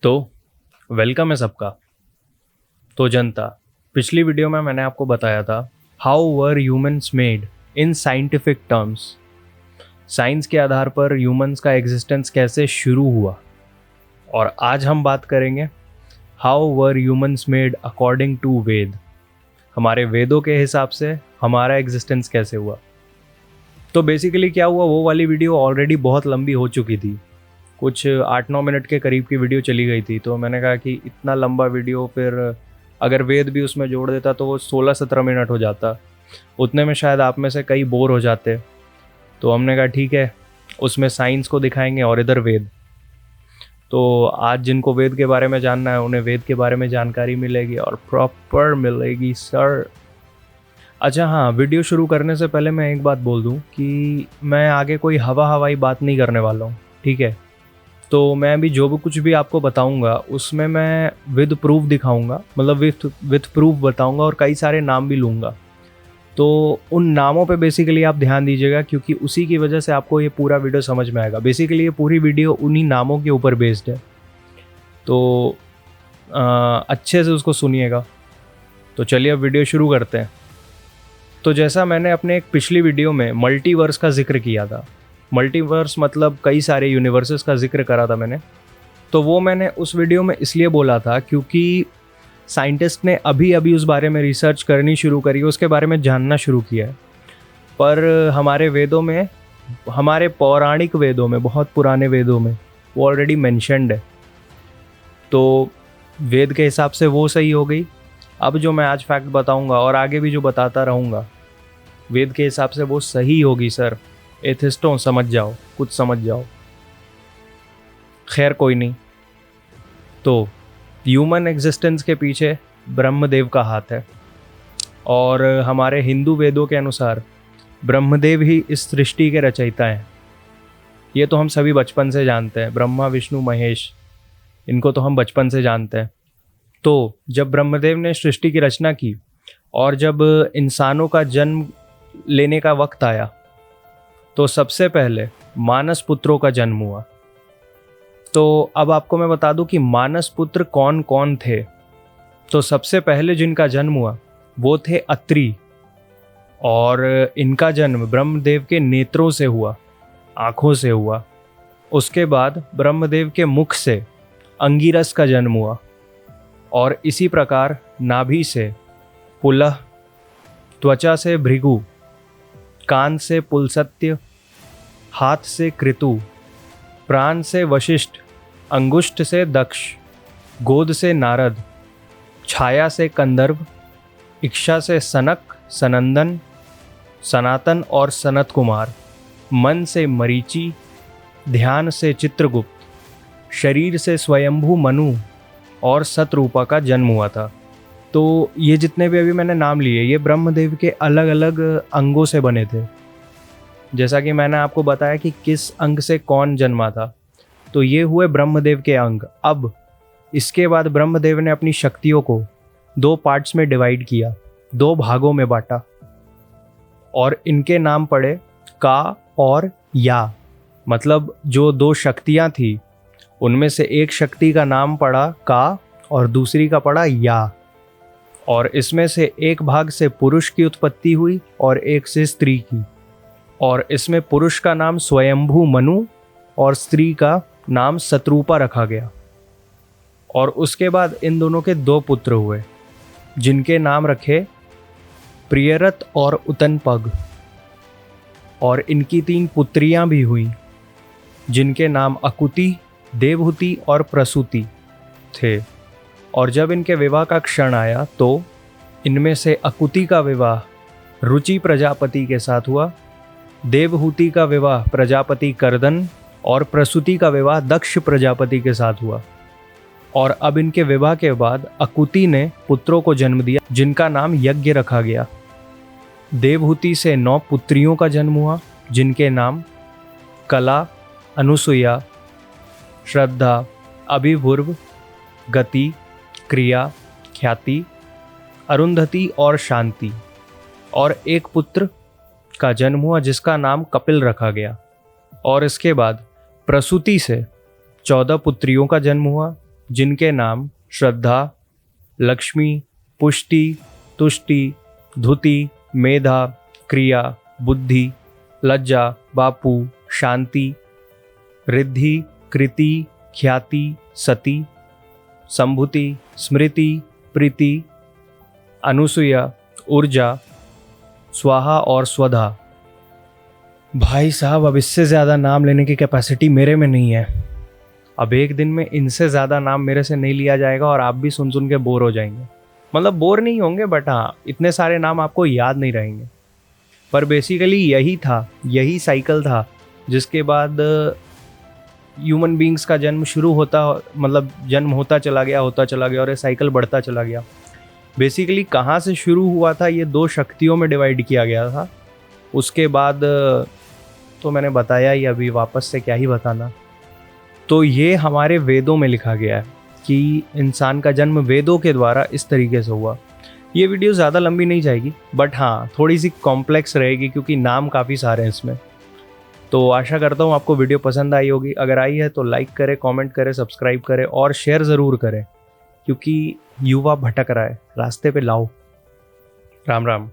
तो वेलकम है सबका। तो जनता, पिछली वीडियो में मैंने आपको बताया था how were humans made in scientific terms. Science के आधार पर ह्यूमंस का एग्जिस्टेंस कैसे शुरू हुआ। और आज हम बात करेंगे how were humans made according to Veda. हमारे वेदों के हिसाब से हमारा एग्जिस्टेंस कैसे हुआ। तो बेसिकली क्या हुआ, वो वाली वीडियो ऑलरेडी बहुत लंबी हो चुकी थी, कुछ 8-9 मिनट के करीब की वीडियो चली गई थी। तो मैंने कहा कि इतना लंबा वीडियो फिर अगर वेद भी उसमें जोड़ देता तो वो 16-17 मिनट हो जाता। उतने में शायद आप में से कई बोर हो जाते। तो हमने कहा ठीक है, उसमें साइंस को दिखाएंगे और इधर वेद। तो आज जिनको वेद के बारे में जानना है उन्हें वेद के बारे में जानकारी मिलेगी और प्रॉपर मिलेगी सर। अच्छा हाँ, वीडियो शुरू करने से पहले मैं एक बात बोल दूं कि मैं आगे कोई हवाई बात नहीं करने वाला हूँ, ठीक है। तो मैं भी जो भी कुछ भी आपको बताऊंगा उसमें मैं विद प्रूफ दिखाऊंगा, मतलब विथ प्रूफ बताऊंगा और कई सारे नाम भी लूँगा। तो उन नामों पे बेसिकली आप ध्यान दीजिएगा क्योंकि उसी की वजह से आपको ये पूरा वीडियो समझ में आएगा। बेसिकली ये पूरी वीडियो उन्हीं नामों के ऊपर बेस्ड है, तो अच्छे से उसको सुनिएगा। तो चलिए अब वीडियो शुरू करते हैं। तो जैसा मैंने अपने एक पिछली वीडियो में मल्टीवर्स का जिक्र किया था, मल्टीवर्स मतलब कई सारे यूनिवर्सेस का जिक्र करा था मैंने। तो वो मैंने उस वीडियो में इसलिए बोला था क्योंकि साइंटिस्ट ने अभी अभी उस बारे में रिसर्च करनी शुरू करी, उसके बारे में जानना शुरू किया है। पर हमारे वेदों में, हमारे पौराणिक वेदों में, बहुत पुराने वेदों में वो ऑलरेडी मेंशन्ड है। तो वेद के हिसाब से वो सही हो गई। अब जो मैं आज फैक्ट बताऊंगा और आगे भी जो बताता रहूँगा, वेद के हिसाब से वो सही होगी सर। एथिस्टों समझ जाओ, कुछ समझ जाओ। खैर कोई नहीं। तो ह्यूमन एग्जिस्टेंस के पीछे ब्रह्मदेव का हाथ है और हमारे हिंदू वेदों के अनुसार ब्रह्मदेव ही इस सृष्टि के रचयिता हैं। ये तो हम सभी बचपन से जानते हैं, ब्रह्मा विष्णु महेश, इनको तो हम बचपन से जानते हैं। तो जब ब्रह्मदेव ने सृष्टि की रचना की और जब इंसानों का जन्म लेने का वक्त आया तो सबसे पहले मानस पुत्रों का जन्म हुआ। तो अब आपको मैं बता दूं कि मानस पुत्र कौन कौन थे। तो सबसे पहले जिनका जन्म हुआ वो थे अत्रि, और इनका जन्म ब्रह्मदेव के नेत्रों से हुआ, आँखों से हुआ। उसके बाद ब्रह्मदेव के मुख से अंगिरस का जन्म हुआ और इसी प्रकार नाभि से पुलह, त्वचा से भृगु, कान से पुलसत्य, हाथ से कृतु, प्राण से वशिष्ठ, अंगुष्ठ से दक्ष, गोद से नारद, छाया से कंदर्व, इक्षा से सनक, सनंदन, सनातन और सनत कुमार, मन से मरीचि, ध्यान से चित्रगुप्त, शरीर से स्वयंभू मनु और सतरूपा का जन्म हुआ था। तो ये जितने भी अभी मैंने नाम लिए ये ब्रह्मदेव के अलग अलग अंगों से बने थे। जैसा कि मैंने आपको बताया कि किस अंग से कौन जन्मा था, तो ये हुए ब्रह्मदेव के अंग। अब इसके बाद ब्रह्मदेव ने अपनी शक्तियों को 2 पार्ट्स में डिवाइड किया, 2 भागों में बांटा और इनके नाम पड़े का और या। मतलब जो 2 शक्तियाँ थी उनमें से एक शक्ति का नाम पड़ा का और दूसरी का पड़ा या। और इसमें से एक भाग से पुरुष की उत्पत्ति हुई और एक से स्त्री की। और इसमें पुरुष का नाम स्वयंभू मनु और स्त्री का नाम सतरूपा रखा गया। और उसके बाद इन दोनों के 2 पुत्र हुए जिनके नाम रखे प्रियरत और उतनपग। और इनकी 3 पुत्रियां भी हुई जिनके नाम अकुति, देवहूति और प्रसूति थे। और जब इनके विवाह का क्षण आया तो इनमें से अकुति का विवाह रुचि प्रजापति के साथ हुआ, देवहूति का विवाह प्रजापति कर्दन और प्रसूति का विवाह दक्ष प्रजापति के साथ हुआ। और अब इनके विवाह के बाद अकुति ने पुत्रों को जन्म दिया जिनका नाम यज्ञ रखा गया। देवहूति से 9 पुत्रियों का जन्म हुआ जिनके नाम कला, अनुसुया, श्रद्धा, अभिभूर्व, गति, क्रिया, ख्याति, अरुंधति और शांति। और एक पुत्र का जन्म हुआ जिसका नाम कपिल रखा गया। और इसके बाद प्रसूति से 14 पुत्रियों का जन्म हुआ जिनके नाम श्रद्धा, लक्ष्मी, पुष्टि, तुष्टि, धुति, मेधा, क्रिया, बुद्धि, लज्जा, बापू, शांति, रिद्धि, कृति, ख्याति, सती, संभूति, स्मृति, प्रीति, अनुसूया, ऊर्जा, स्वाहा और स्वधा। भाई साहब, अब इससे ज़्यादा नाम लेने की कैपेसिटी मेरे में नहीं है। अब एक दिन में इनसे ज़्यादा नाम मेरे से नहीं लिया जाएगा और आप भी सुन सुन के बोर हो जाएंगे। मतलब बोर नहीं होंगे, बट हाँ, इतने सारे नाम आपको याद नहीं रहेंगे। पर बेसिकली यही था, यही साइकिल था जिसके बाद ह्यूमन बींग्स का जन्म शुरू होता, मतलब जन्म होता चला गया और ये साइकिल बढ़ता चला गया। बेसिकली कहाँ से शुरू हुआ था, ये 2 शक्तियों में डिवाइड किया गया था। उसके बाद तो मैंने बताया ही, अभी वापस से क्या ही बताना। तो ये हमारे वेदों में लिखा गया है कि इंसान का जन्म वेदों के द्वारा इस तरीके से हुआ। ये वीडियो ज़्यादा लंबी नहीं जाएगी, बट हाँ थोड़ी सी कॉम्प्लेक्स रहेगी क्योंकि नाम काफ़ी सारे हैं इसमें। तो आशा करता हूँ आपको वीडियो पसंद आई होगी। अगर आई है तो लाइक करें, कमेंट करें, सब्सक्राइब करें और शेयर ज़रूर करें, क्योंकि युवा भटक रहा है, रास्ते पे लाओ। राम राम।